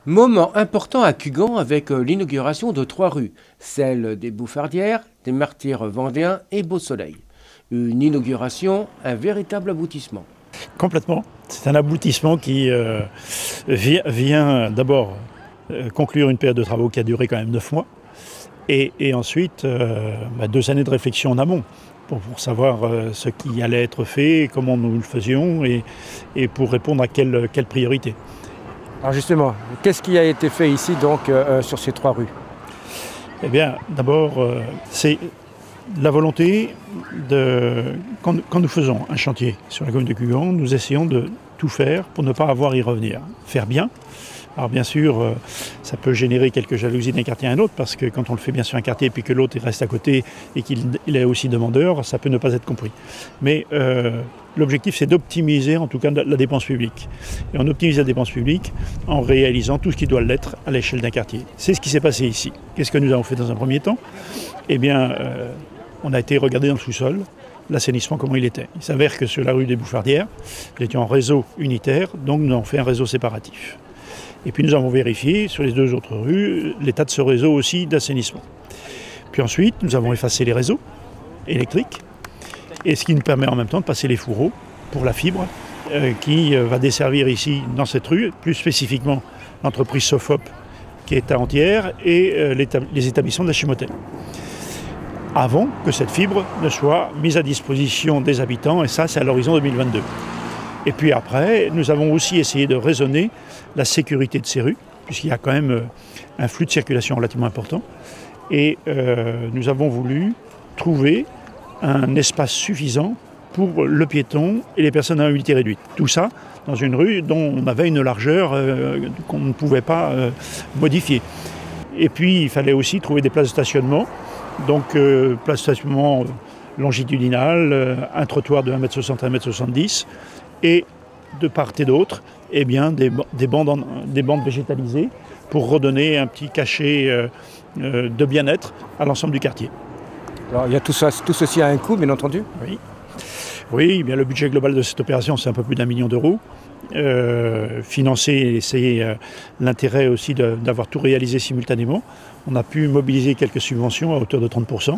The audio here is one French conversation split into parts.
Moment important à Cugand avec l'inauguration de 3 rues, celle des Bouffardières, des Martyrs vendéens et Beau-Soleil. Une inauguration, un véritable aboutissement. Complètement. C'est un aboutissement qui vient d'abord conclure une période de travaux qui a duré quand même 9 mois et ensuite 2 années de réflexion en amont pour savoir ce qui allait être fait, comment nous le faisions et pour répondre à quelle priorité. Alors justement, qu'est-ce qui a été fait ici donc sur ces 3 rues? Eh bien, d'abord, c'est la volonté quand nous faisons un chantier sur la commune de Cugand, nous essayons de tout faire pour ne pas avoir à y revenir. Faire bien. Alors bien sûr, ça peut générer quelques jalousies d'un quartier à un autre, parce que quand on le fait bien sur un quartier et puis que l'autre il reste à côté et qu'il est aussi demandeur, ça peut ne pas être compris. Mais l'objectif c'est d'optimiser en tout cas la dépense publique. Et on optimise la dépense publique en réalisant tout ce qui doit l'être à l'échelle d'un quartier. C'est ce qui s'est passé ici. Qu'est-ce que nous avons fait dans un premier temps? Eh bien, on a été regarder dans le sous-sol l'assainissement, comment il était. Il s'avère que sur la rue des Bouffardières, nous étions en réseau unitaire, donc nous avons fait un réseau séparatif. Et puis nous avons vérifié sur les 2 autres rues l'état de ce réseau aussi d'assainissement. Puis ensuite, nous avons effacé les réseaux électriques, et ce qui nous permet en même temps de passer les fourreaux pour la fibre qui va desservir ici dans cette rue, plus spécifiquement l'entreprise Sofop qui est à Antières et les établissements de la Chimotelle. Avant que cette fibre ne soit mise à disposition des habitants, et ça c'est à l'horizon 2022. Et puis après, nous avons aussi essayé de raisonner la sécurité de ces rues, puisqu'il y a quand même un flux de circulation relativement important. Et nous avons voulu trouver un espace suffisant pour le piéton et les personnes à mobilité réduite. Tout ça dans une rue dont on avait une largeur qu'on ne pouvait pas modifier. Et puis il fallait aussi trouver des places de stationnement. Donc place de stationnement longitudinale, un trottoir de 1,60 m à 1,70 m et de part et d'autre, eh bien, des bandes végétalisées pour redonner un petit cachet de bien-être à l'ensemble du quartier. Alors il y a tout ceci a un coût, bien entendu. Oui. Oui, eh bien, le budget global de cette opération, c'est un peu plus d'1 million d'euros. Financer, c'est l'intérêt aussi d'avoir tout réalisé simultanément. On a pu mobiliser quelques subventions à hauteur de 30%,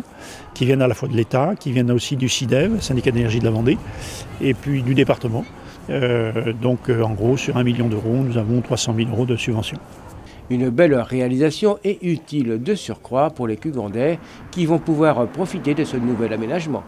qui viennent à la fois de l'État, qui viennent aussi du SIDEV, syndicat d'énergie de la Vendée, et puis du département. Donc en gros, sur 1 million d'euros, nous avons 300 000 euros de subventions. Une belle réalisation et utile de surcroît pour les Cugandais qui vont pouvoir profiter de ce nouvel aménagement.